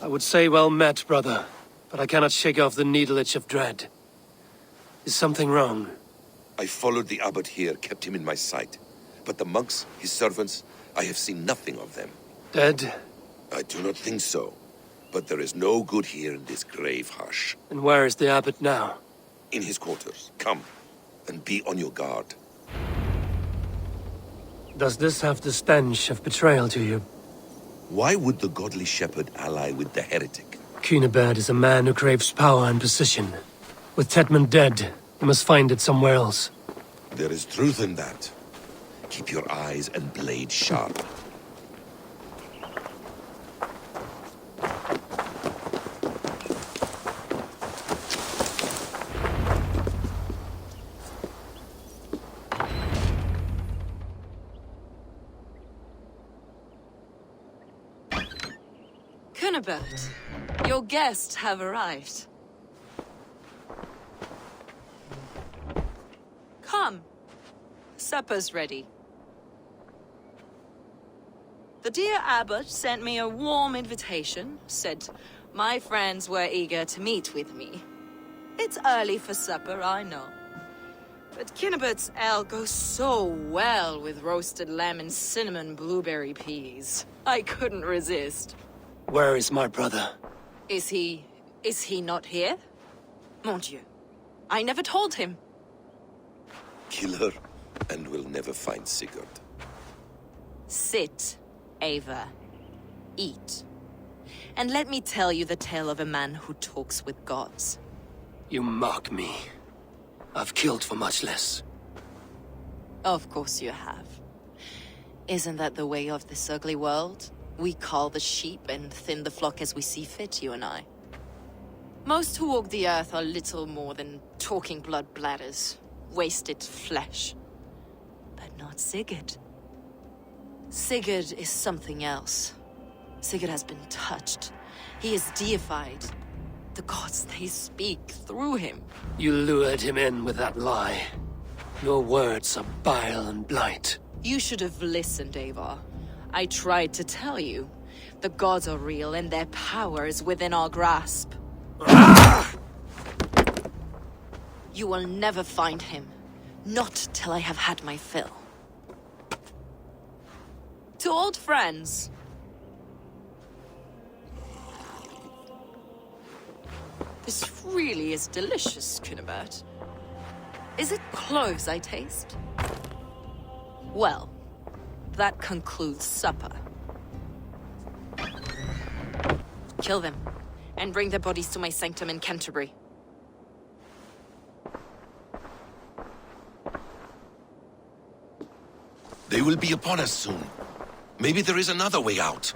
I would say well met, brother, but I cannot shake off the needle itch of dread. Is something wrong? I followed the abbot here, kept him in my sight. But the monks, his servants, I have seen nothing of them. Dead? I do not think so. But there is no good here in this grave hush. And where is the abbot now? In his quarters. Come, and be on your guard. Does this have the stench of betrayal to you? Why would the godly shepherd ally with the heretic? Cunibert is a man who craves power and position. With Tetman dead, he must find it somewhere else. There is truth in that. Keep your eyes and blade sharp. Cunibert, your guests have arrived. Come. Supper's ready. The dear abbot sent me a warm invitation, said my friends were eager to meet with me. It's early for supper, I know. But Cunibert's ale goes so well with roasted lamb and cinnamon blueberry peas. I couldn't resist. Where is my brother? Is he not here? Mon Dieu, I never told him. Kill her, and we'll never find Sigurd. Sit, Ava. Eat. And let me tell you the tale of a man who talks with gods. You mock me. I've killed for much less. Of course you have. Isn't that the way of this ugly world? We cull the sheep and thin the flock as we see fit, you and I. Most who walk the earth are little more than talking blood bladders, wasted flesh. But not Sigurd. Sigurd is something else. Sigurd has been touched. He is deified. The gods, they speak through him. You lured him in with that lie. Your words are bile and blight. You should have listened, Ava. I tried to tell you. The gods are real and their power is within our grasp. You will never find him. Not till I have had my fill. To old friends. This really is delicious, Cunibert. Is it cloves I taste? Well, that concludes supper. Kill them, and bring their bodies to my sanctum in Canterbury. They will be upon us soon. Maybe there is another way out.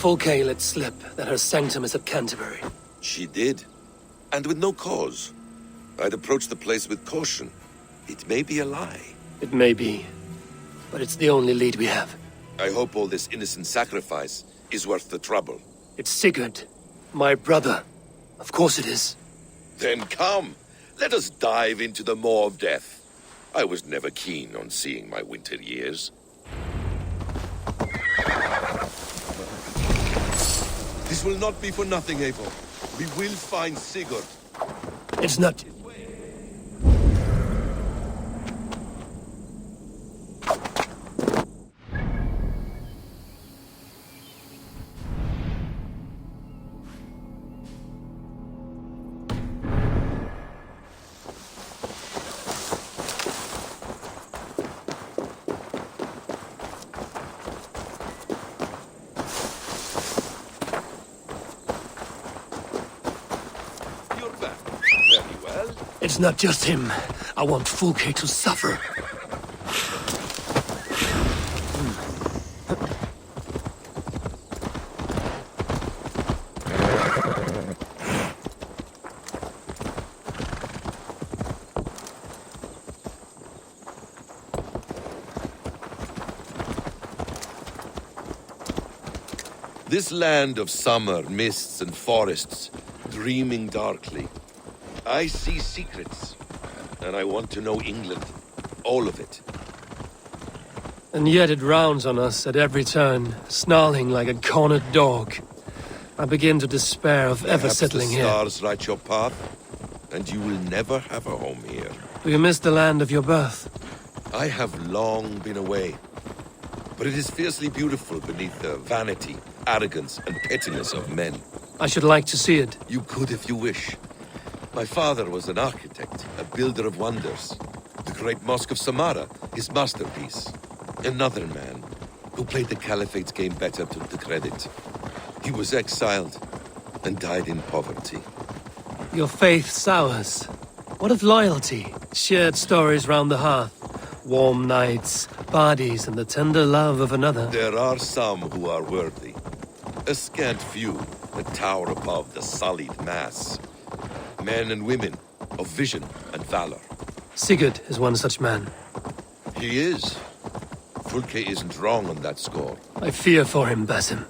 Fulke let slip that her sanctum is at Canterbury. She did. And with no cause. I'd approach the place with caution. It may be a lie. It may be, but it's the only lead we have. I hope all this innocent sacrifice is worth the trouble. It's Sigurd, my brother. Of course it is. Then come, let us dive into the maw of death. I was never keen on seeing my winter years. This will not be for nothing, Eivor. We will find Sigurd. It's not... You're back. Very well. It's not just him. I want Fulke to suffer. This land of summer, mists and forests, dreaming darkly. I see secrets, and I want to know England. All of it. And yet it rounds on us at every turn, snarling like a cornered dog. I begin to despair of ever Perhaps settling the here. stars write your path, and you will never have a home here. Do you miss the land of your birth? I have long been away, but it is fiercely beautiful beneath the vanity, arrogance, and pettiness of men. I should like to see it. You could if you wish. My father was an architect, a builder of wonders. The great Mosque of Samarra, his masterpiece. Another man who played the Caliphate's game better took the credit. He was exiled and died in poverty. Your faith sours. What of loyalty? Shared stories round the hearth. Warm nights, parties, and the tender love of another. There are some who are worthy. A scant few that tower above the sullied mass. Men and women of vision and valor. Sigurd is one such man. He is. Fulke isn't wrong on that score. I fear for him, Basim.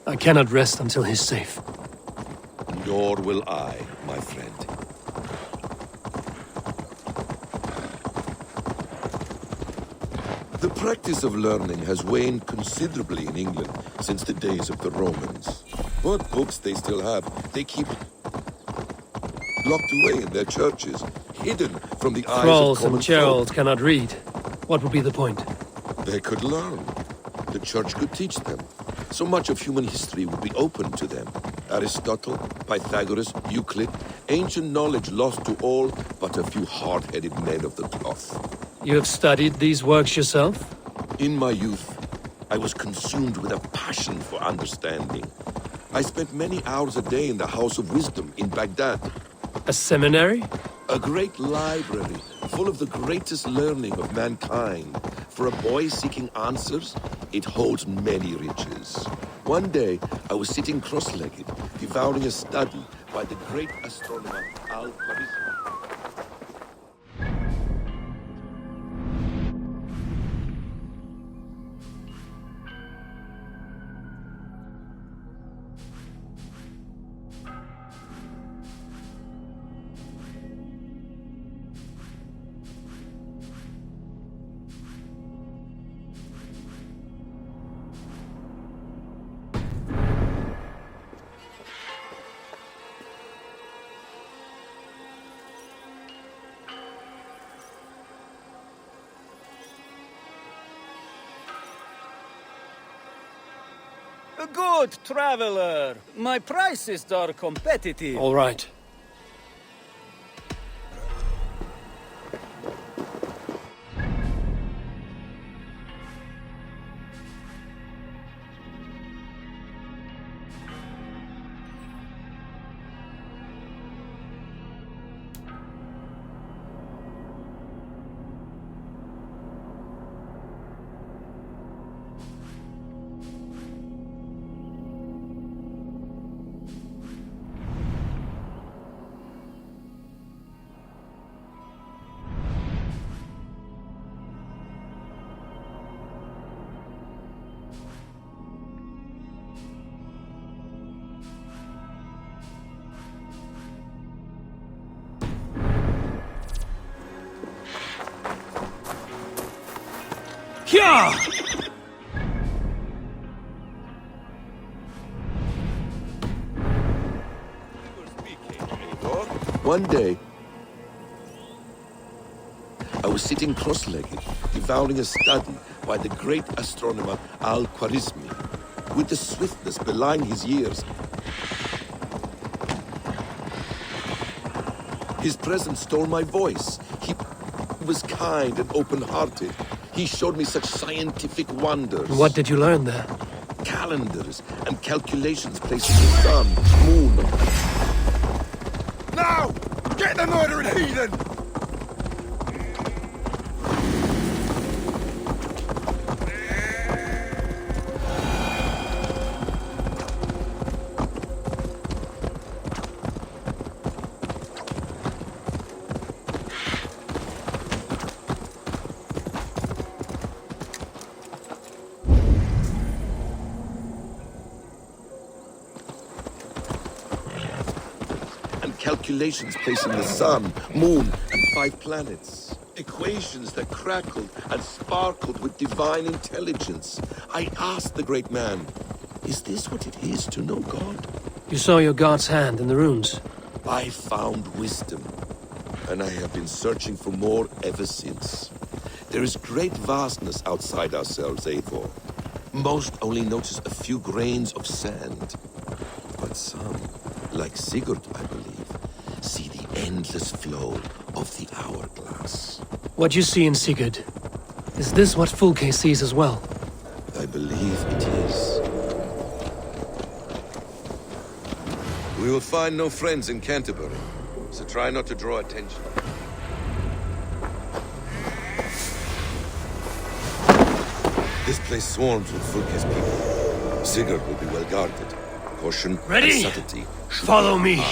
I cannot rest until he's safe. Nor will I, my friend. The practice of learning has waned considerably in England since the days of the Romans. What books they still have, they keep locked away in their churches, hidden from the eyes Thralls of common and Gerald folk. cannot read. What would be the point? They could learn. The church could teach them. So much of human history would be open to them. Aristotle, Pythagoras, Euclid, ancient knowledge lost to all but a few hard-headed men of the cloth. You have studied these works yourself? In my youth, I was consumed with a passion for understanding. I spent many hours a day in the House of Wisdom in Baghdad. A seminary? A great library full of the greatest learning of mankind. For a boy seeking answers, it holds many riches. One day, I was sitting cross-legged, devouring a study by the great astronomer Al-Khawarizmi. A good traveler. My prices are competitive. All right. Kya! One day, I was sitting cross-legged, devouring a study by the great astronomer Al-Khwarizmi, with the swiftness belying his years. His presence stole my voice. He was kind and open-hearted. He showed me such scientific wonders. What did you learn there? Calendars and calculations placing the sun, moon. Now! Get the murdering heathen! Calculations placing the sun, moon, and 5 planets. Equations that crackled and sparkled with divine intelligence. I asked the great man, is this what it is to know God? You saw your god's hand in the runes. I found wisdom, and I have been searching for more ever since. There is great vastness outside ourselves, Eivor. Most only notice a few grains of sand. But some, like Sigurd, I believe, see the endless flow of the hourglass. What you see in Sigurd, is this what Fulke sees as well? I believe it is. We will find no friends in Canterbury, so try not to draw attention. This place swarms with Fulke's people. Sigurd will be well guarded. Caution Ready? and subtlety. Follow me.